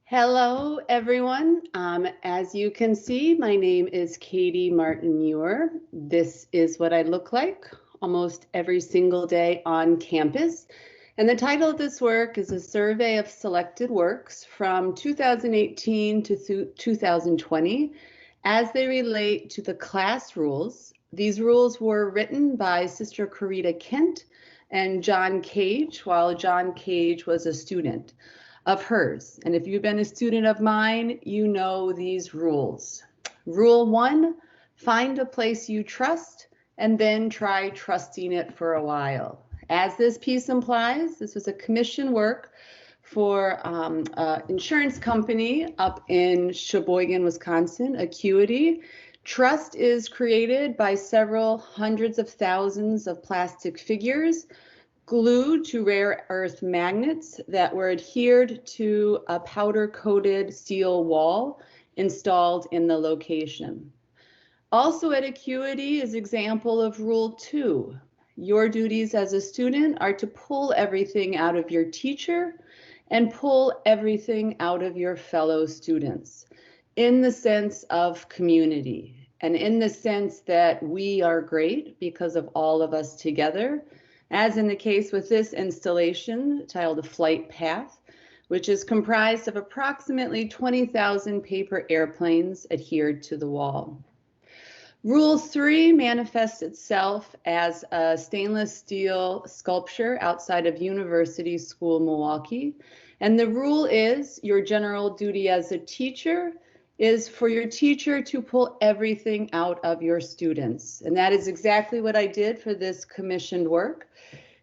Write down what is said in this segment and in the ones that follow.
Hello, everyone. As you can see, my name is Katie Martin Meurer. This is what I look like almost every single day on campus. And the title of this work is a survey of selected works from 2018 to 2020 as they relate to the class rules. These rules were written by Sister Corita Kent and John Cage while John Cage was a student of hers. And if you've been a student of mine, you know these rules. Rule 1, find a place you trust and then try trusting it for a while. As this piece implies, this was a commission work for an insurance company up in Sheboygan, Wisconsin, Acuity. Trust is created by several hundreds of thousands of plastic figures glued to rare earth magnets that were adhered to a powder-coated steel wall installed in the location. Also at Acuity is example of Rule 2. Your duties as a student are to pull everything out of your teacher and pull everything out of your fellow students in the sense of community and in the sense that we are great because of all of us together, as in the case with this installation titled A Flight Path, which is comprised of approximately 20,000 paper airplanes adhered to the wall. Rule 3 manifests itself as a stainless steel sculpture outside of University School, Milwaukee. And the rule is your general duty as a teacher is for your teacher to pull everything out of your students. And that is exactly what I did for this commissioned work.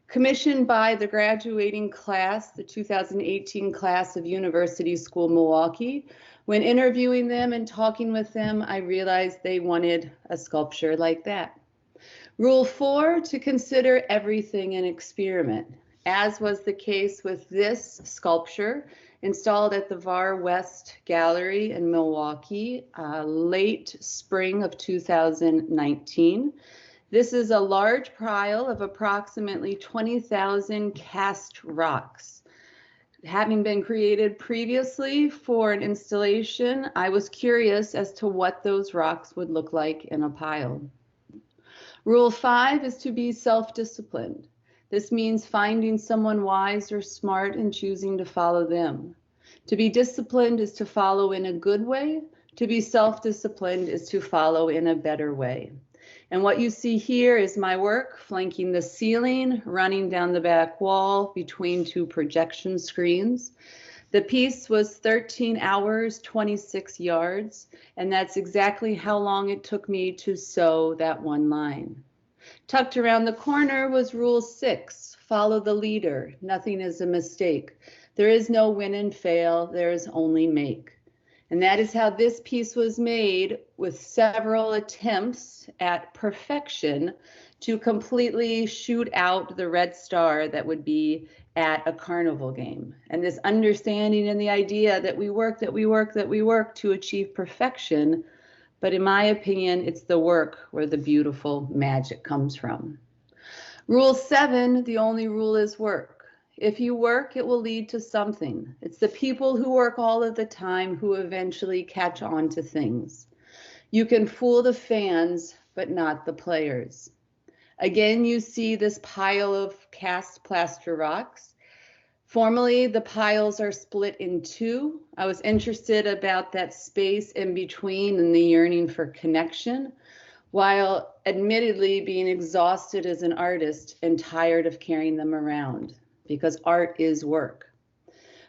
Commissioned by the graduating class, the 2018 class of University School, Milwaukee. When interviewing them and talking with them, I realized they wanted a sculpture like that. Rule 4, to consider everything an experiment, as was the case with this sculpture installed at the VAR West Gallery in Milwaukee, late spring of 2019. This is a large pile of approximately 20,000 cast rocks. Having been created previously for an installation, I was curious as to what those rocks would look like in a pile. Rule 5 is to be self-disciplined. This means finding someone wise or smart and choosing to follow them. To be disciplined is to follow in a good way. To be self-disciplined is to follow in a better way. And what you see here is my work flanking the ceiling, running down the back wall between two projection screens. The piece was 13 hours, 26 yards, and that's exactly how long it took me to sew that one line. Tucked around the corner was Rule 6, follow the leader. Nothing is a mistake. There is no win and fail, there is only make. And that is how this piece was made, with several attempts at perfection to completely shoot out the red star that would be at a carnival game. And this understanding and the idea that we work to achieve perfection. But in my opinion, it's the work where the beautiful magic comes from. Rule 7, the only rule is work. If you work, it will lead to something. It's the people who work all of the time who eventually catch on to things. You can fool the fans, but not the players. Again, you see this pile of cast plaster rocks. Formally, the piles are split in two. I was interested about that space in between and the yearning for connection, while admittedly being exhausted as an artist and tired of carrying them around, because art is work.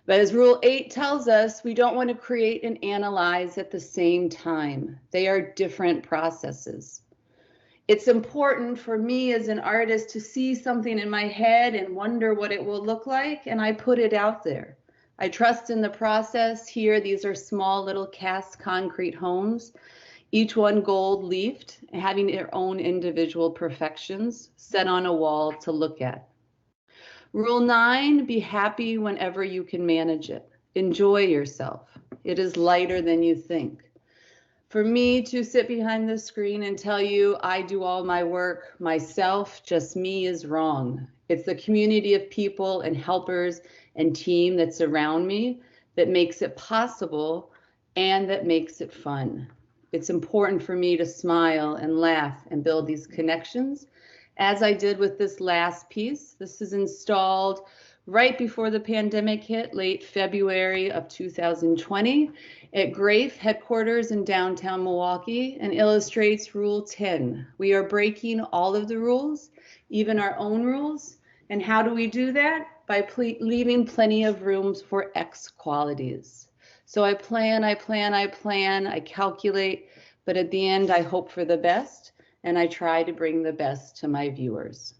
But as Rule 8 tells us, we don't want to create and analyze at the same time. They are different processes. It's important for me as an artist to see something in my head and wonder what it will look like, and I put it out there. I trust in the process. Here, these are small little cast concrete homes, each one gold leafed, having their own individual perfections set on a wall to look at. Rule 9, be happy whenever you can manage it. Enjoy yourself. It is lighter than you think. For me to sit behind the screen and tell you I do all my work myself, just me, is wrong. It's the community of people and helpers and team that's around me that makes it possible and that makes it fun. It's important for me to smile and laugh and build these connections, as I did with this last piece. This is installed right before the pandemic hit, late February of 2020, at Grafe headquarters in downtown Milwaukee, and illustrates Rule 10. We are breaking all of the rules, even our own rules. And how do we do that? By leaving plenty of rooms for X qualities. So I plan, I calculate, but at the end I hope for the best, and I try to bring the best to my viewers.